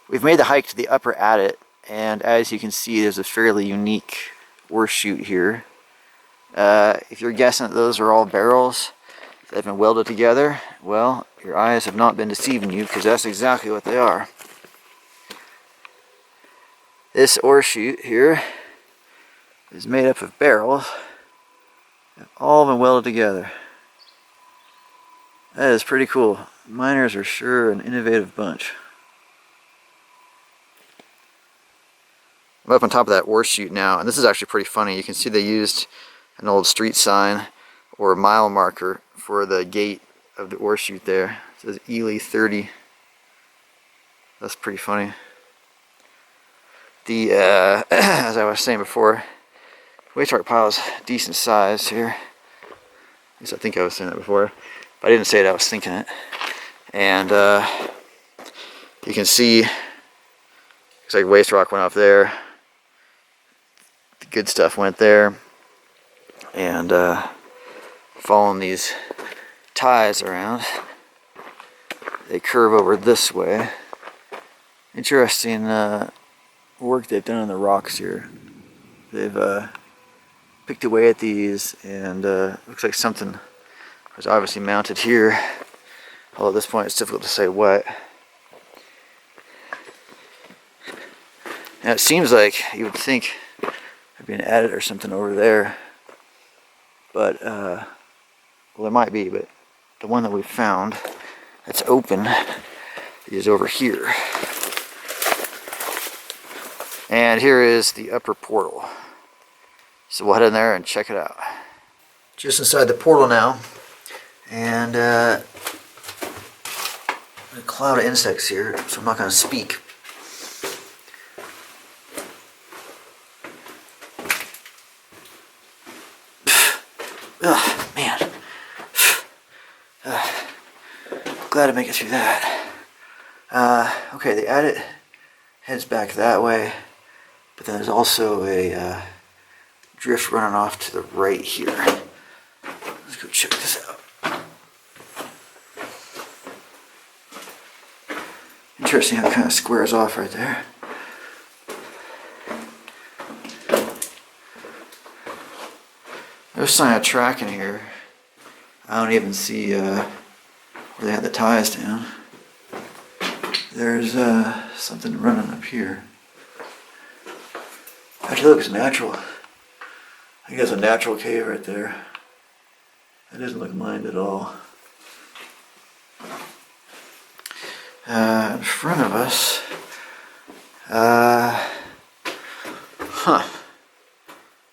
We've made the hike to the upper Adit, and as you can see, there's a fairly unique ore chute here. If you're guessing that those are all barrels that have been welded together, well, your eyes have not been deceiving you, because that's exactly what they are. This ore chute here is made up of barrels that have all been welded together. That is pretty cool. Miners are sure an innovative bunch. I'm up on top of that ore chute now, and this is actually pretty funny. You can see they used an old street sign or mile marker for the gate of the ore chute there. It says Ely 30. That's pretty funny. The as I was saying before, waste rock pile is decent size here. At least I think I was saying that before, but I didn't say it, I was thinking it. And you can see looks like waste rock went off there. The good stuff went there. And following these ties around, they curve over this way. Interesting work they've done on the rocks here. They've picked away at these, and looks like something was obviously mounted here. Although at this point it's difficult to say what. Now it seems like you would think there'd be an adit or something over there, but well, there might be, but the one that we found that's open is over here. And here is the upper portal. So we'll head in there and check it out. Just inside the portal now, and a cloud of insects here, so I'm not going to speak. Ugh, man. Glad to make it through that. Okay, the adit heads back that way, but then there's also a drift running off to the right here. Let's go check this out. Interesting how it kind of squares off right there. There's a sign of track in here. I don't even see where they had the ties down. There's something running up here. Actually looks natural. I think that's a natural cave right there. That doesn't look mined at all. In front of us,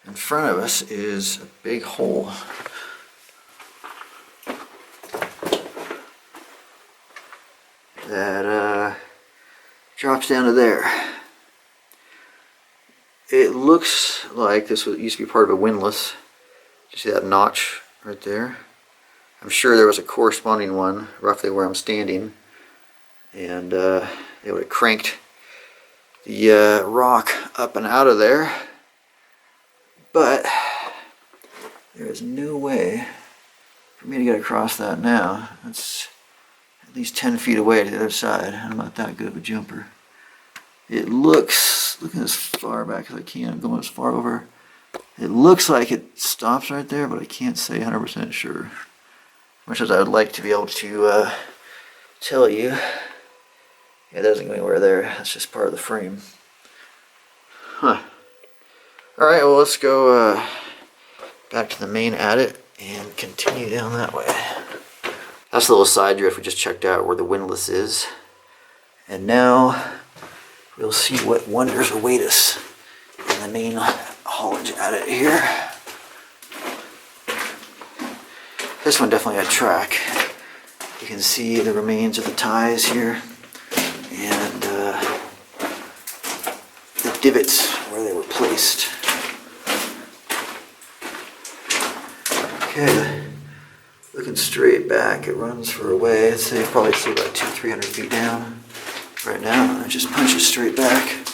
in front of us is a big hole. That drops down to there. It looks like this used to be part of a windlass. You see that notch right there? I'm sure there was a corresponding one roughly where I'm standing, and they would have cranked the rock up and out of there. But there is no way for me to get across that now. It's at least 10 feet away to the other side. I'm not that good of a jumper. It looks, looking as far back as I can, I'm going as far over. It looks like it stops right there, but I can't say 100% sure. Much as I would like to be able to tell you, it doesn't go anywhere there. That's just part of the frame. Huh. Alright, well let's go back to the main adit and continue down that way. That's the little side drift we just checked out where the windlass is. And now we'll see what wonders await us in the main haulage adit here. This one definitely had track. You can see the remains of the ties here and the divots where they were placed. Okay, looking straight back, it runs for a way. I'd say probably see about 200-300 feet down right now. It just punches straight back.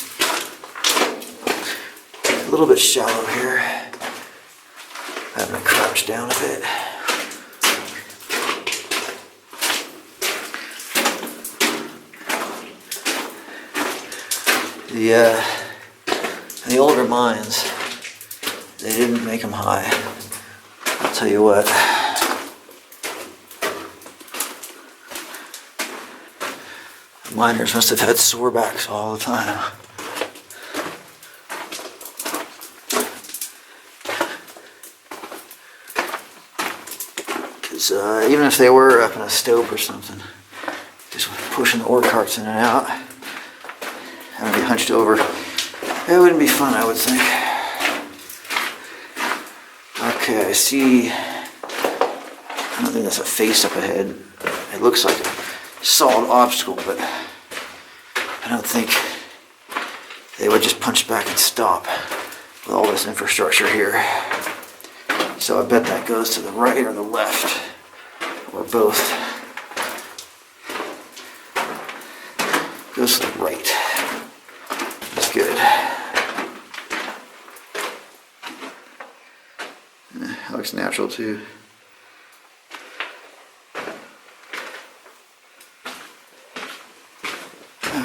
A little bit shallow here. I'm gonna crouch down a bit. The older mines, they didn't make them high. I'll tell you what. The miners must have had sore backs all the time. Because even if they were up in a stope or something, just pushing the ore carts in and out, having to be hunched over, it wouldn't be fun, I would think. Okay, I see. I don't think that's a face up ahead. It looks like a solid obstacle, but I don't think they would just punch back and stop with all this infrastructure here. So I bet that goes to the right or the left, or both. Goes to the right. That's good. That looks natural too.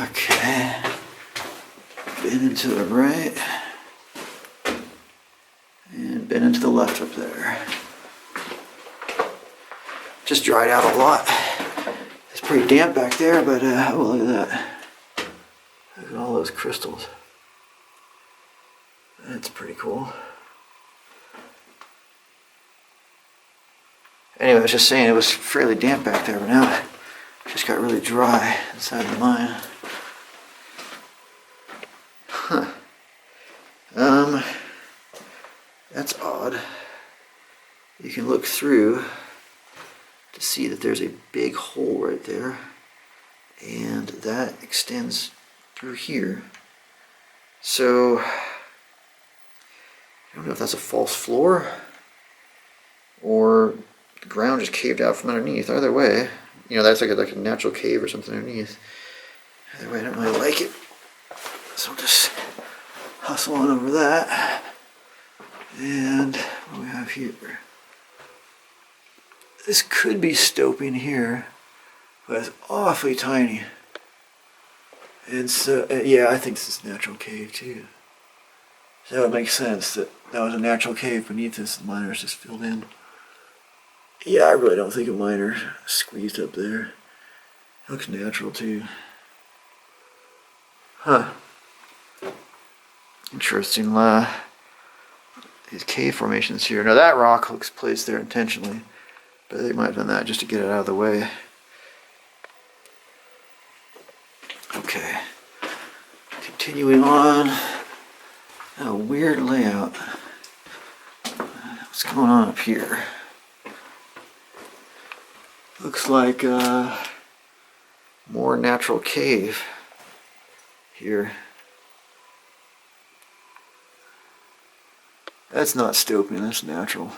Okay. Bend into the right. And bend into the left up there. Just dried out a lot. It's pretty damp back there, but oh, look at that. Look at all those crystals. That's pretty cool. Anyway, I was just saying it was fairly damp back there, but now it just got really dry inside the mine. Huh. That's odd. You can look through to see that there's a big hole right there, and that extends through here. So I don't know if that's a false floor or the ground just caved out from underneath. Either way, you know, that's like a natural cave or something underneath. Either way, I don't really like it. So I'll just hustle on over that. And what do we have here? This could be stoping here, but it's awfully tiny. And so, yeah, I think this is a natural cave too. So that would make sense that that was a natural cave beneath this. The miners just filled in. Yeah, I really don't think a miner squeezed up there. It looks natural too. Huh. Interesting. These cave formations here. Now that rock looks placed there intentionally, but they might have done that just to get it out of the way. Okay. Continuing on. A weird layout. What's going on up here? Looks like more natural cave here. That's not stoping, that's natural.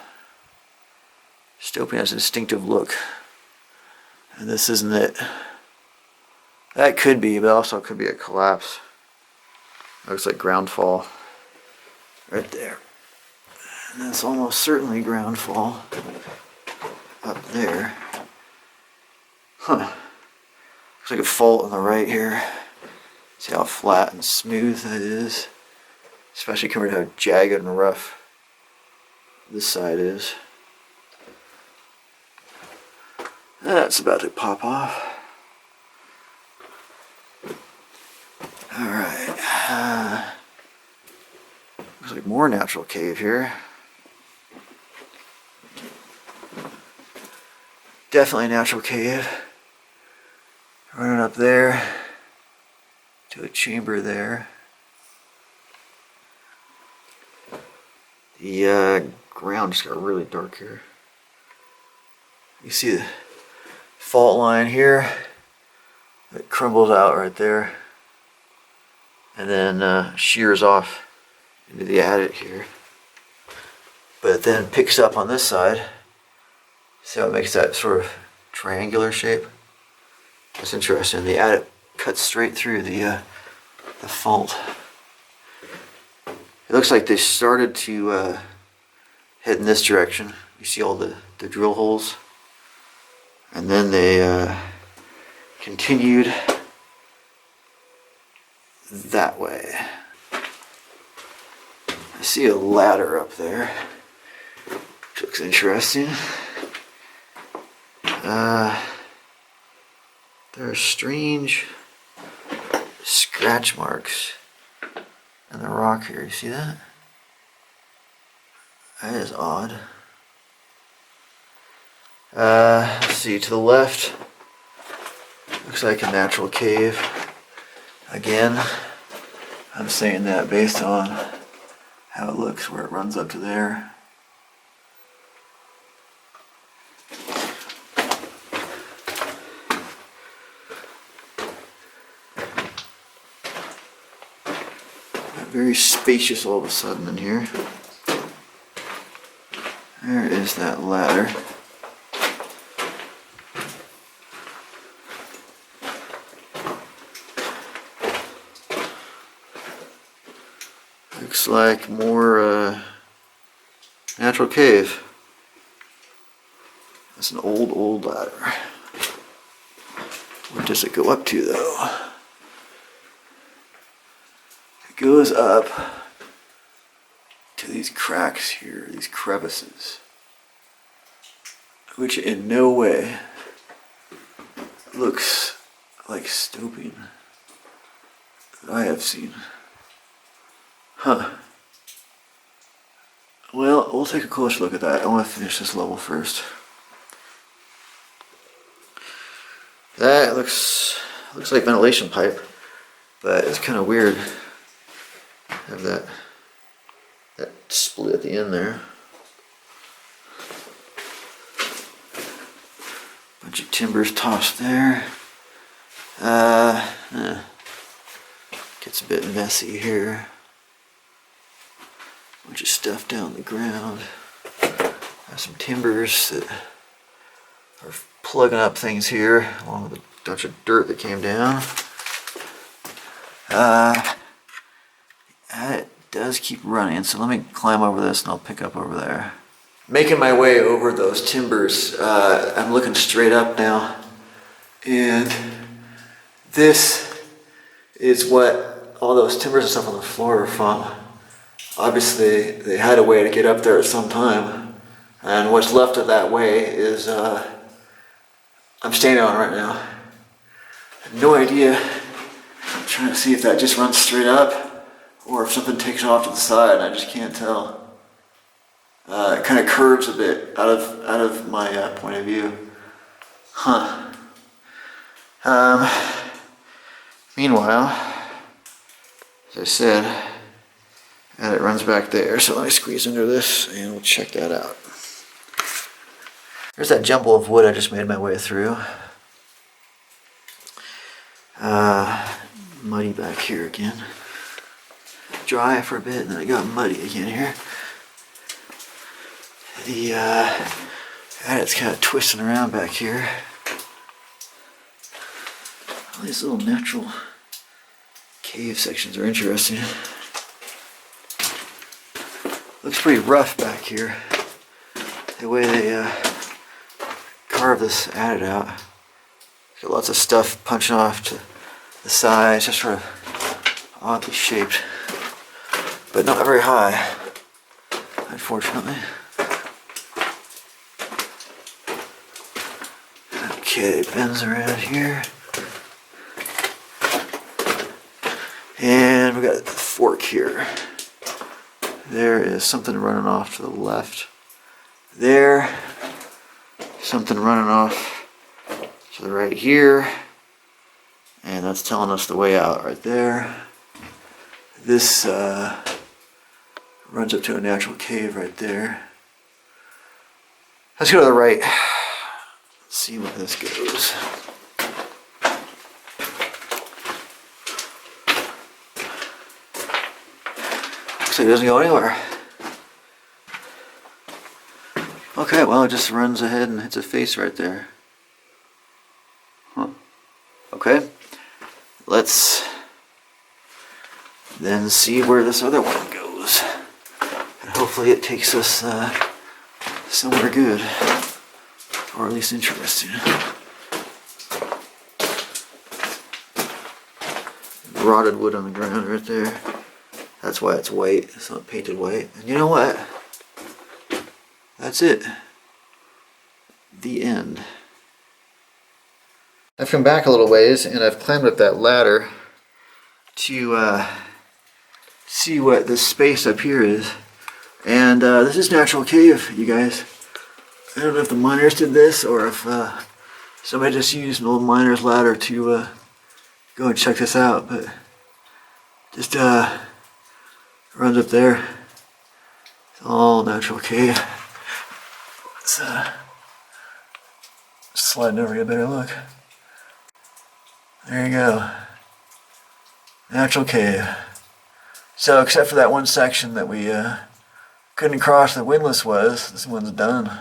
Stoping has a distinctive look. And this isn't it. That could be, but also it could be a collapse. Looks like ground fall. Right there. And that's almost certainly ground fall. Up there. Huh. Looks like a fault on the right here. See how flat and smooth that is? Especially compared to how jagged and rough this side is. That's about to pop off. Alright. Looks like more natural cave here. Definitely a natural cave. Running up there to a chamber there. The ground just got really dark here. You see the fault line here. It crumbles out right there. And then shears off into the adit here. But it then picks up on this side. See how it makes that sort of triangular shape? That's interesting. The adit cuts straight through the fault. It looks like they started to head in this direction. You see all the drill holes. And then they continued that way. I see a ladder up there, which looks interesting. There are strange scratch marks in the rock here. You see that? That is odd. Let's see, to the left, looks like a natural cave. Again, I'm saying that based on how it looks where it runs up to there. Very spacious all of a sudden in here. There is that ladder. Looks like more natural cave. That's an old ladder. Where does it go up to though? It goes up to these cracks here, these crevices, which in no way looks like stoping that I have seen. Huh. Well, we'll take a closer look at that. I want to finish this level first. That looks like ventilation pipe, but it's kind of weird. Have that split at the end there. Bunch of timbers tossed there. Gets a bit messy here. Bunch of stuff down the ground. Have some timbers that are plugging up things here, along with a bunch of dirt that came down. It does keep running, so let me climb over this and I'll pick up over there. Making my way over those timbers, I'm looking straight up now, and this is what all those timbers and stuff on the floor are from. Obviously, they had a way to get up there at some time, and what's left of that way is I'm standing on right now. I have no idea. I'm trying to see if that just runs straight up, or if something takes off to the side. I just can't tell. It kind of curves a bit out of my point of view. Huh. Meanwhile, as I said, and it runs back there, so let me squeeze under this and we'll check that out. There's that jumble of wood I just made my way through. Muddy back here again. Dry for a bit and then it got muddy again here. The Adit's kind of twisting around back here. All these little natural cave sections are interesting. Looks pretty rough back here. The way they carve this Adit out. Got lots of stuff punching off to the sides, just sort of oddly shaped, but not very high, unfortunately. Okay, it bends around here. And we got the fork here. There is something running off to the left. There. Something running off to the right here. And that's telling us the way out right there. This runs up to a natural cave right there. Let's go to the right. Let's see where this goes. Looks like it doesn't go anywhere. Okay, well, it just runs ahead and hits a face right there. Huh. Okay. Let's then see where this other one goes. And hopefully it takes us somewhere good. Or at least interesting. rotted wood on the ground right there. That's why it's white. It's not painted white. And you know what? That's it. The end. I've come back a little ways and I've climbed up that ladder to see what this space up here is. And this is natural cave, you guys. I don't know if the miners did this or if somebody just used an old miner's ladder to go and check this out, but just runs up there. It's all natural cave. Let's sliding over, get a better look. There you go. Natural cave. So except for that one section that we couldn't cross, the windlass was, this one's done.